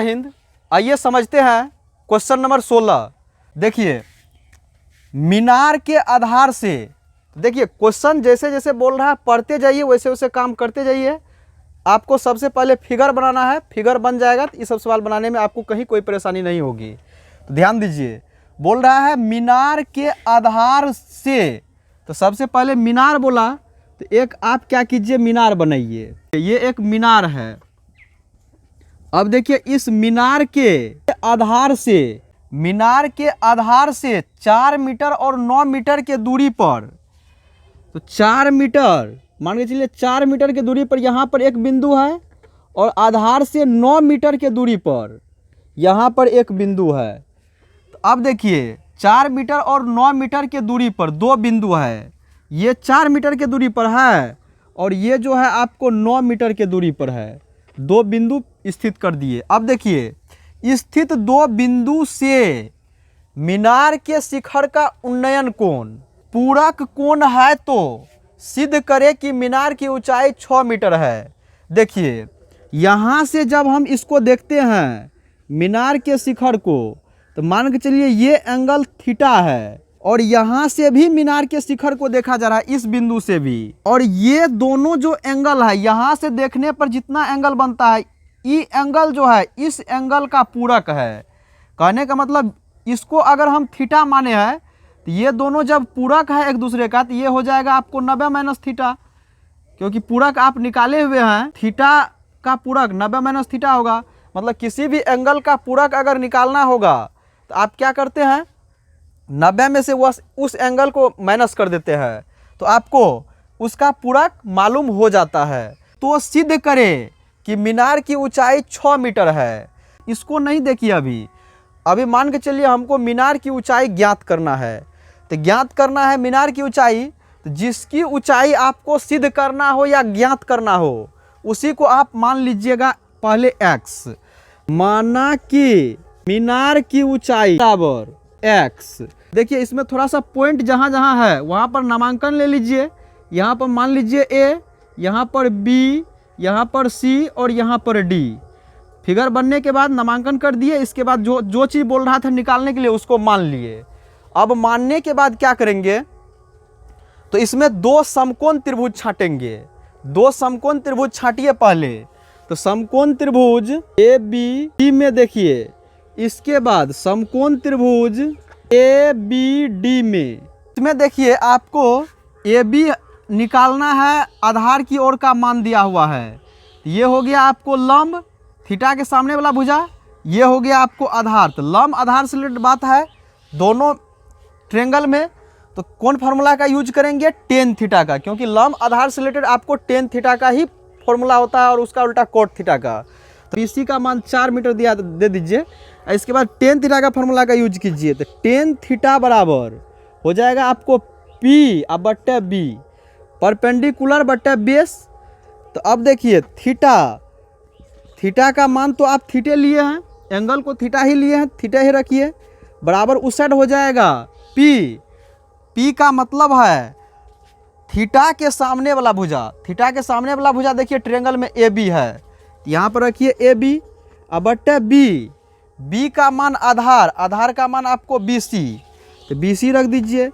हिंद। आइए समझते हैं क्वेश्चन नंबर 16। देखिए मीनार के आधार से, देखिए क्वेश्चन जैसे जैसे बोल रहा है पढ़ते जाइए, वैसे वैसे काम करते जाइए। आपको सबसे पहले फिगर बनाना है, फिगर बन जाएगा तो ये सब सवाल बनाने में आपको कहीं कोई परेशानी नहीं होगी। तो ध्यान दीजिए, बोल रहा है मीनार के आधार से, तो सबसे पहले मीनार बोला तो एक आप क्या कीजिए, मीनार बनाइए। ये एक मीनार है। अब देखिए इस मीनार के आधार से, मीनार के आधार से 4 मीटर और 9 मीटर के दूरी पर, तो 4 मीटर मान के चलिए, 4 मीटर की दूरी पर यहाँ पर एक बिंदु है और आधार से 9 मीटर के दूरी पर यहाँ पर एक बिंदु है। तो अब देखिए 4 मीटर और 9 मीटर के दूरी पर दो बिंदु है। ये 4 मीटर के दूरी पर है और ये जो है आपको 9 मीटर के दूरी पर है। दो बिंदु स्थित कर दिए। अब देखिए स्थित दो बिंदु से मीनार के शिखर का उन्नयन कोण पूरक कोण है तो सिद्ध करे कि मीनार की ऊंचाई 6 मीटर है। देखिए यहाँ से जब हम इसको देखते हैं मीनार के शिखर को, तो मान के चलिए ये एंगल थीटा है और यहाँ से भी मीनार के शिखर को देखा जा रहा है, इस बिंदु से भी। और ये दोनों जो एंगल है, यहाँ से देखने पर जितना एंगल बनता है, ये एंगल जो है इस एंगल का पूरक है। कहने का मतलब इसको अगर हम थीटा माने हैं तो ये दोनों जब पूरक है एक दूसरे का, तो ये हो जाएगा आपको 90 माइनस थीटा, क्योंकि पूरक आप निकाले हुए हैं। थीटा का पूरक 90 माइनस थीटा होगा। मतलब किसी भी एंगल का पूरक अगर निकालना होगा तो आप क्या करते हैं, 90 में से उस एंगल को माइनस कर देते हैं, तो आपको उसका पूरक मालूम हो जाता है। तो सिद्ध करें कि मीनार की ऊंचाई 6 मीटर है। इसको नहीं देखिए अभी मान के चलिए हमको मीनार की ऊंचाई ज्ञात करना है। तो ज्ञात करना है मीनार की ऊंचाई, तो जिसकी ऊंचाई आपको सिद्ध करना हो या ज्ञात करना हो उसी को आप मान लीजिएगा पहले x। माना कि मीनार की ऊंचाई बराबर x। देखिए इसमें थोड़ा सा पॉइंट जहाँ जहाँ है वहाँ पर नामांकन ले लीजिए। यहाँ पर मान लीजिए a, यहाँ पर b, यहाँ पर c और यहाँ पर d। फिगर बनने के बाद नामांकन कर दिए। इसके बाद जो चीज़ बोल रहा था निकालने के लिए उसको मान लिए। अब मानने के बाद क्या करेंगे, तो इसमें दो समकोण त्रिभुज छाटेंगे। दो समकोण त्रिभुज छाटिए पहले। तो समकोण त्रिभुज ए बी डी में देखिए, इसके बाद समकोण त्रिभुज ए बी डी में, इसमें देखिए आपको ए बी निकालना है, आधार की ओर का मान दिया हुआ है। ये हो गया आपको लंब, थीटा के सामने वाला भुजा। ये हो गया आपको आधार। तो लंब आधार से रिलेटेड बात है दोनों ट्रेंगल में। तो कौन फार्मूला का यूज करेंगे, टेन थीटा का, क्योंकि लंब आधार से रिलेटेड आपको टेन थीटा का ही फॉर्मूला होता है और उसका उल्टा कोट थीटा का। तो बीसी का मान 4 मीटर दिया दे दीजिए। इसके बाद टेन थीटा का फॉर्मूला का यूज कीजिए। तो टेन थीटा बराबर हो जाएगा आपको पी अब बट्टे बी, परपेंडिकुलर बट्टे बेस। तो अब देखिए थीटा का मान तो आप थीटे लिए हैं, एंगल को थीटा ही लिए हैं, थीटा ही रखिए, बराबर उस साइड हो जाएगा पी का मतलब है थीटा के सामने वाला भुजा। थीटा के सामने वाला भुजा देखिए ट्रायंगल में ए बी है, यहाँ पर रखिए ए बी अब बट्टे बी का मान आधार का मान आपको बी सी, तो बी सी रख दीजिए।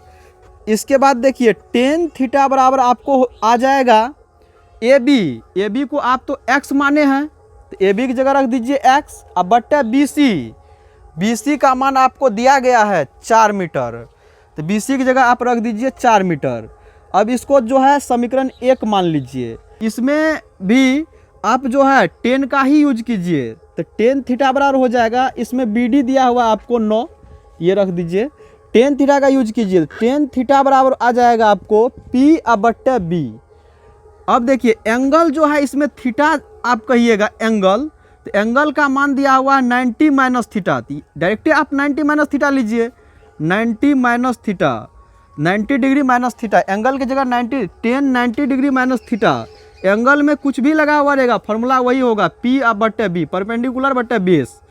इसके बाद देखिए टेन थीटा बराबर आपको आ जाएगा ए बी को आप तो x माने हैं, तो ए बी की जगह रख दीजिए x अब बट्टे बी सी का मान आपको दिया गया है 4 मीटर, तो बी सी की जगह आप रख दीजिए 4 मीटर। अब इसको जो है समीकरण 1 मान लीजिए। इसमें भी आप जो है 10 का ही यूज कीजिए। तो टेन थीटा बराबर हो जाएगा, इसमें बी डी दिया हुआ आपको 9, ये रख दीजिए। टेन थीटा का यूज कीजिए। टेन थीटा बराबर आ जाएगा आपको पी अब बट्टे बी। अब देखिए एंगल जो है इसमें थीटा आप कहिएगा एंगल, तो एंगल का मान दिया हुआ है 90 माइनस थीटा। डायरेक्टली आप 90 माइनस थीटा लीजिए, 90 minus theta, 90 degree minus theta, angle की जगह 90 डिग्री माइनस थीटा। एंगल में कुछ भी लगा हुआ रहेगा, फॉर्मूला वही होगा पी अब बट्टे बी, परपेंडिकुलर बट्टे बेस।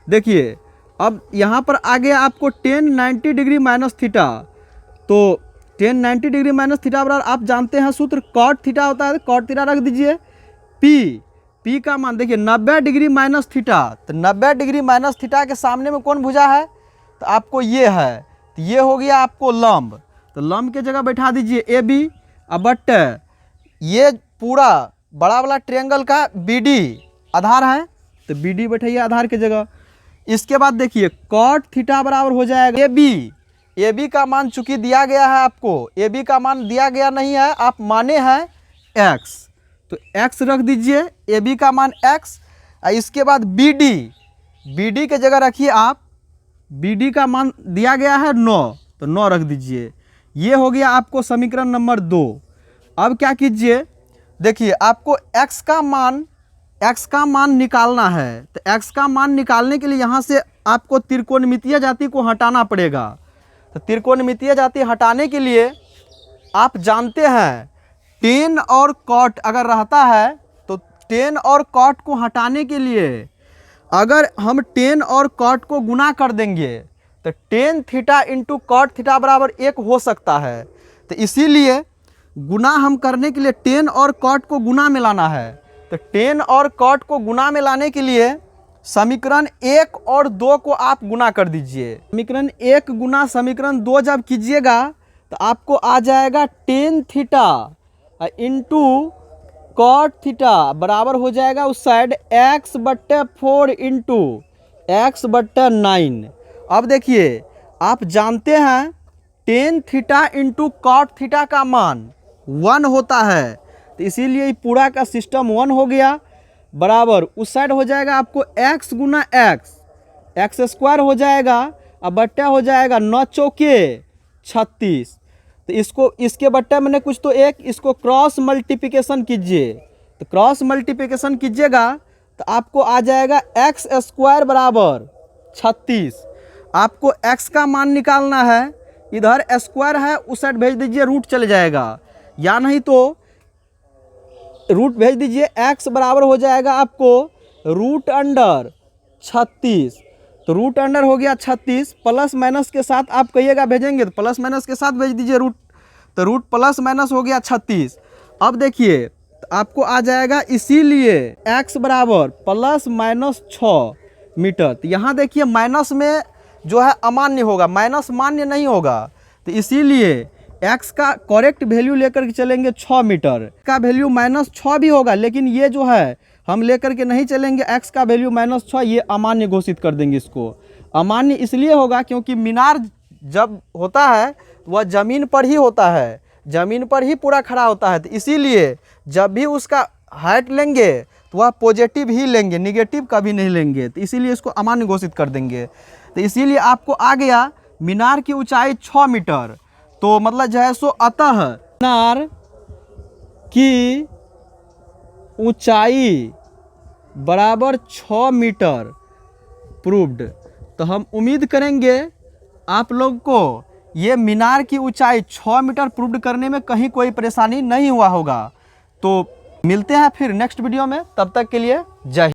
देखिए अब यहाँ पर आ गया आपको 90 डिग्री माइनस थीटा। तो 90 डिग्री माइनस थीटा बराबर आप जानते हैं सूत्र कॉट थीटा होता है, कॉट थीटा रख दीजिए। P का मान देखिए 90 डिग्री माइनस थीटा, तो 90 डिग्री माइनस थीटा के सामने में कौन भुजा है, तो आपको ये है, तो ये हो गया आपको लंब, तो लंब के जगह बैठा दीजिए AB, अब बट ये पूरा बड़ा वाला ट्रायंगल का BD आधार है, तो BD बैठाइए आधार के जगह। इसके बाद देखिए कॉट थीटा बराबर हो जाएगा AB का मान चूंकि दिया गया है आपको, AB का मान दिया गया नहीं है, आप माने हैं x, तो x रख दीजिए, AB का मान x। इसके बाद BD के जगह रखिए आप, BD का मान दिया गया है 9, तो 9 रख दीजिए। ये हो गया आपको समीकरण नंबर 2। अब क्या कीजिए, देखिए आपको x का मान निकालना है, तो x का मान निकालने के लिए यहाँ से आपको त्रिकोणमितीय जाति को हटाना पड़ेगा। तो त्रिकोणमितीय जाति हटाने के लिए आप जानते हैं टेन और कॉट अगर रहता है, तो टेन और कॉट को हटाने के लिए अगर हम टेन और कॉट को गुना कर देंगे तो tan theta into cot theta बराबर 1 हो सकता है। तो इसीलिए गुना हम करने के लिए टेन और कॉट को गुना में लाना है। तो टेन और कॉट को गुना में लाने के लिए समीकरण 1 और 2 को आप गुना कर दीजिए। समीकरण 1 गुना समीकरण 2 जब कीजिएगा तो आपको आ जाएगा tan theta into cot theta बराबर हो जाएगा उस साइड x/4 इंटू x/9। अब देखिए आप जानते हैं tan theta into cot theta का मान 1 होता है, तो इसीलिए पूरा का सिस्टम 1 हो गया, बराबर उस साइड हो जाएगा आपको x गुना x स्क्वायर हो जाएगा, अब बट्टा हो जाएगा 9 चौके 36। तो इसको इसके बट्टा मैंने कुछ तो एक, इसको क्रॉस मल्टीप्लिकेशन कीजिए, तो क्रॉस मल्टीप्लिकेशन कीजिएगा तो आपको आ जाएगा x स्क्वायर बराबर 36। आपको x का मान निकालना है, इधर स्क्वायर है उस साइड भेज दीजिए, रूट चले जाएगा, या नहीं तो रूट भेज दीजिए, x बराबर हो जाएगा आपको रूट अंडर 36। तो रूट अंडर हो गया 36, प्लस माइनस के साथ आप कहिएगा भेजेंगे तो प्लस माइनस के साथ भेज दीजिए रूट, तो रूट प्लस माइनस हो गया 36। अब देखिए तो आपको आ जाएगा, इसीलिए x बराबर प्लस माइनस 6 मीटर। तो यहाँ देखिए माइनस में जो है अमान्य होगा, माइनस मान्य नहीं होगा, तो इसीलिए x का करेक्ट वैल्यू लेकर के चलेंगे 6 मीटर का वैल्यू -6 भी होगा, लेकिन ये जो है हम लेकर के नहीं चलेंगे, x का वैल्यू -6, ये अमान्य घोषित कर देंगे। इसको अमान्य इसलिए होगा क्योंकि मीनार जब होता है वह ज़मीन पर ही होता है, ज़मीन पर ही पूरा खड़ा होता है, तो इसीलिए जब भी उसका हाइट लेंगे तो वह पॉजिटिव ही लेंगे, निगेटिव कभी नहीं लेंगे, तो इसीलिए इसको अमान्य घोषित कर देंगे। तो इसीलिए आपको आ गया मीनार की ऊंचाई 6 मीटर, तो मतलब जो है सो अतः मीनार की ऊंचाई बराबर 6 मीटर प्रूव्ड। तो हम उम्मीद करेंगे आप लोग को ये मीनार की ऊंचाई 6 मीटर प्रूव्ड करने में कहीं कोई परेशानी नहीं हुआ होगा। तो मिलते हैं फिर नेक्स्ट वीडियो में, तब तक के लिए जय हिंद।